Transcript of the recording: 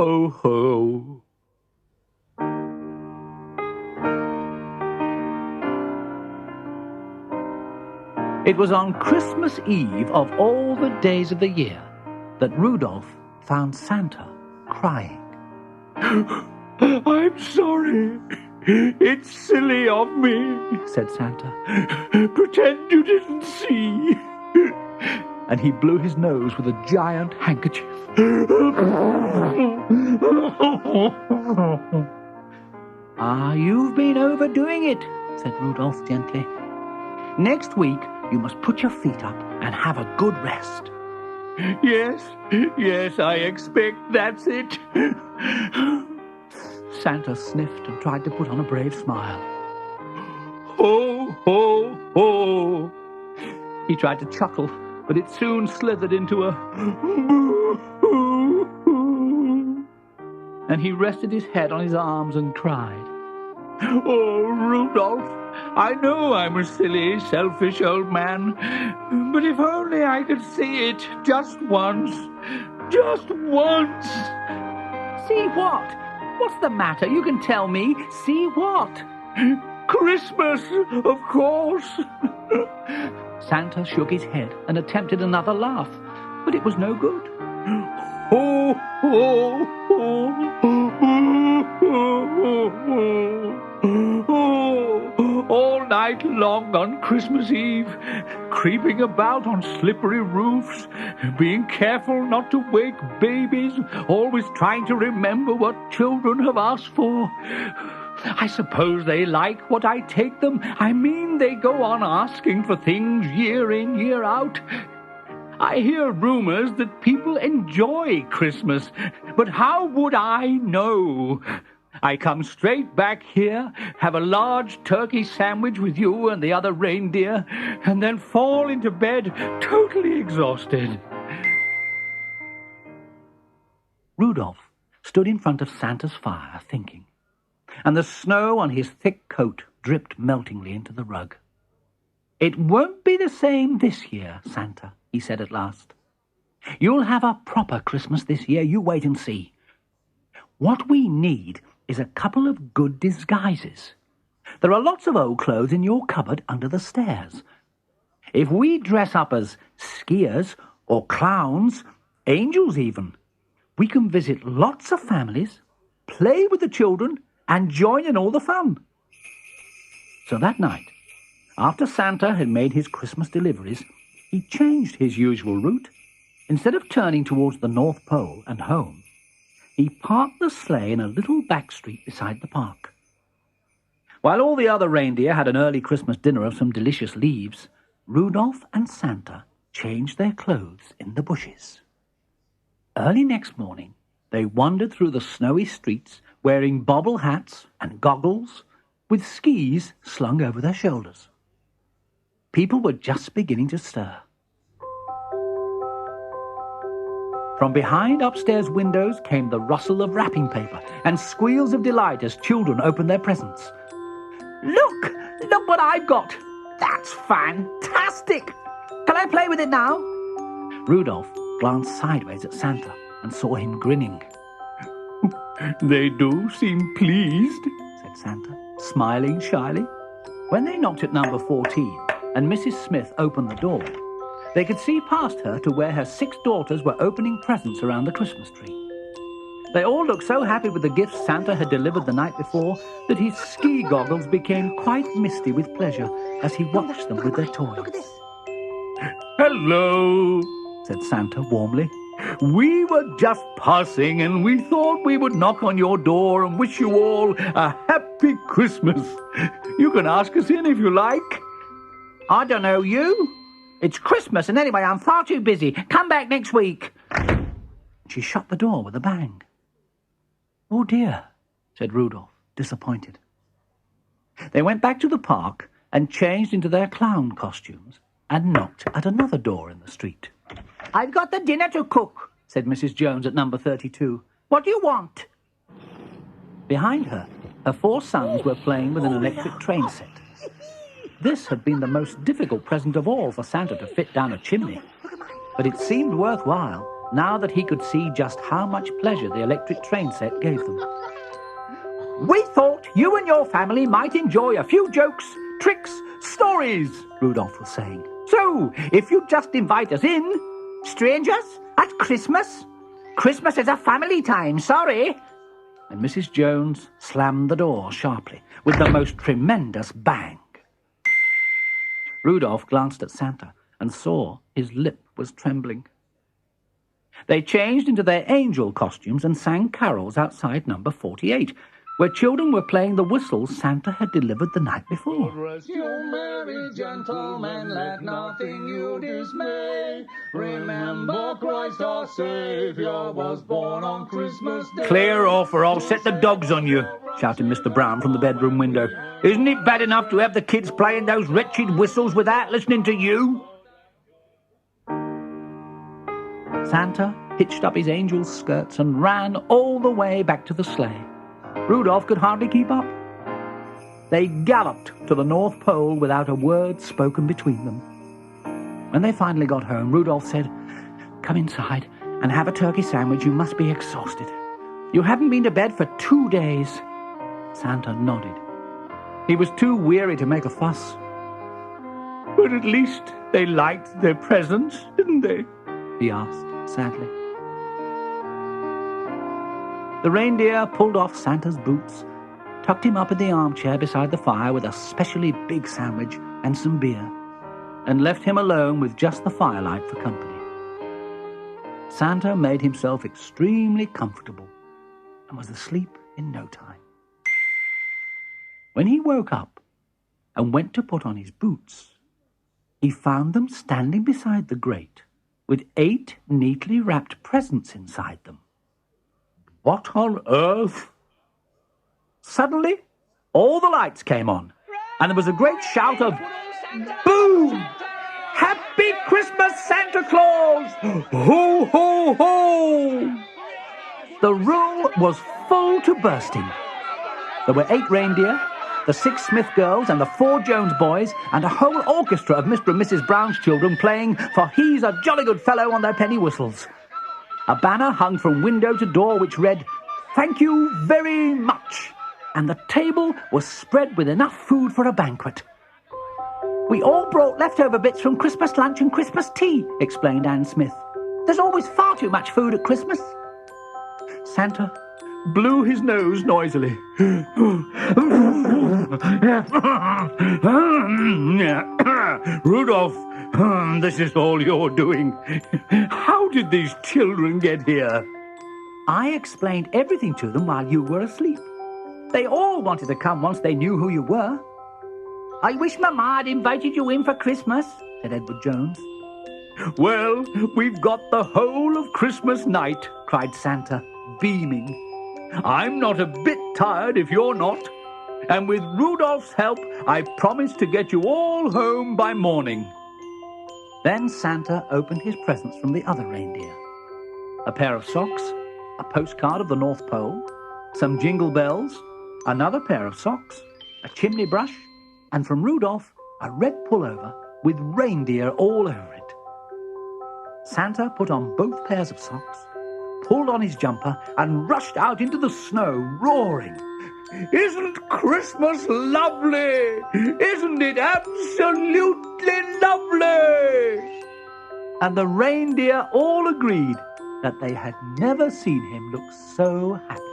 ho, ho. It was on Christmas Eve of all the days of the year that Rudolph found Santa crying. "I'm sorry. It's silly of me," said Santa. "Pretend you didn't see." And he blew his nose with a giant handkerchief. "Ah, you've been overdoing it," said Rudolph gently. "Next week you must put your feet up and have a good rest." Yes, I expect that's it." Santa sniffed and tried to put on a brave smile. "Ho, ho, ho." He tried to chuckle, but it soon slithered into a boo-hoo. And he rested his head on his arms and cried. "Oh, Rudolph, I know I'm a silly, selfish old man, but if only I could see it just once. Just once." "See what? What's the matter? You can tell me. See what?" "Christmas, of course." Santa shook his head and attempted another laugh, but it was no good. "Ho, ho, ho, all night long on Christmas Eve, creeping about on slippery roofs, being careful not to wake babies, always trying to remember what children have asked for. I suppose they like what I take them. I mean, they go on asking for things year in, year out. I hear rumors that people enjoy Christmas, but how would I know? I come straight back here, have a large turkey sandwich with you and the other reindeer, and then fall into bed totally exhausted." Rudolph stood in front of Santa's fire thinking, and the snow on his thick coat dripped meltingly into the rug. "It won't be the same this year, Santa," he said at last. "You'll have a proper Christmas this year. You wait and see. What we need is a couple of good disguises. There are lots of old clothes in your cupboard under the stairs. If we dress up as skiers or clowns, angels even, we can visit lots of families, play with the children, and join in all the fun." So that night, after Santa had made his Christmas deliveries, he changed his usual route. Instead of turning towards the North Pole and home, he parked the sleigh in a little back street beside the park. While all the other reindeer had an early Christmas dinner of some delicious leaves, Rudolph and Santa changed their clothes in the bushes. Early next morning, they wandered through the snowy streets wearing bobble hats and goggles, with skis slung over their shoulders. People were just beginning to stir. From behind upstairs windows came the rustle of wrapping paper and squeals of delight as children opened their presents. Look what I've got! That's fantastic! Can I play with it now?" Rudolph glanced sideways at Santa and saw him grinning. "They do seem pleased," said Santa, smiling shyly. When they knocked at number 14 and Mrs. Smith opened the door, they could see past her to where her 6 daughters were opening presents around the Christmas tree. They all looked so happy with the gifts Santa had delivered the night before that his ski goggles became quite misty with pleasure as he watched them with their toys. Look at this. "Hello," said Santa warmly. "We were just passing and we thought we would knock on your door and wish you all a happy Christmas. You can ask us in if you like." "I don't know you. It's Christmas, and anyway, I'm far too busy. Come back next week." She shut the door with a bang. "Oh dear," said Rudolph, disappointed. They went back to the park and changed into their clown costumes and knocked at another door in the street. "I've got the dinner to cook," said Mrs. Jones at number 32. "What do you want?" Behind her, her 4 sons were playing with an electric train set. This had been the most difficult present of all for Santa to fit down a chimney, but it seemed worthwhile now that he could see just how much pleasure the electric train set gave them. "We thought you and your family might enjoy a few jokes, tricks, stories," Rudolph was saying. "So, if you'd just invite us in..." "Strangers? At Christmas? Christmas is a family time, sorry." And Mrs. Jones slammed the door sharply, with the most tremendous bang. Rudolph glanced at Santa and saw his lip was trembling. They changed into their angel costumes and sang carols outside number 48, where children were playing the whistles Santa had delivered the night before. Rest you merry gentlemen, let nothing you dismay. Remember Christ our Saviour was born on Christmas Day. "Clear off or I'll set the dogs on you," shouted Mr. Brown from the bedroom window. "Isn't it bad enough to have the kids playing those wretched whistles without listening to you?" Santa hitched up his angel's skirts and ran all the way back to the sleigh. Rudolph could hardly keep up. They galloped to the North Pole without a word spoken between them. When they finally got home, Rudolph said, "Come inside and have a turkey sandwich. You must be exhausted. You haven't been to bed for 2 days." Santa nodded. He was too weary to make a fuss. "But at least they liked their presents, didn't they?" he asked sadly. The reindeer pulled off Santa's boots, tucked him up in the armchair beside the fire with a specially big sandwich and some beer, and left him alone with just the firelight for company. Santa made himself extremely comfortable and was asleep in no time. When he woke up and went to put on his boots, he found them standing beside the grate with 8 neatly wrapped presents inside them. What on earth? Suddenly, all the lights came on, and there was a great shout of, "Boom! Happy Christmas, Santa Claus! Ho, ho, ho!" The room was full to bursting. There were 8 reindeer, the 6 Smith girls, and the 4 Jones boys, and a whole orchestra of Mr. and Mrs. Brown's children playing "For He's a Jolly Good Fellow" on their penny whistles. A banner hung from window to door which read, "Thank you very much," and the table was spread with enough food for a banquet. "We all brought leftover bits from Christmas lunch and Christmas tea," explained Anne Smith. "There's always far too much food at Christmas." Santa blew his nose noisily. "Rudolph, this is all you're doing. How did these children get here?" "I explained everything to them while you were asleep. They all wanted to come once they knew who you were." "I wish Mama had invited you in for Christmas," said Edward Jones. "Well, we've got the whole of Christmas night," cried Santa, beaming. "I'm not a bit tired if you're not. And with Rudolph's help, I promise to get you all home by morning." Then Santa opened his presents from the other reindeer. A pair of socks, a postcard of the North Pole, some jingle bells, another pair of socks, a chimney brush, and from Rudolph, a red pullover with reindeer all over it. Santa put on both pairs of socks, pulled on his jumper, and rushed out into the snow, roaring, "Isn't Christmas lovely? Isn't it absolutely lovely?" And the reindeer all agreed that they had never seen him look so happy.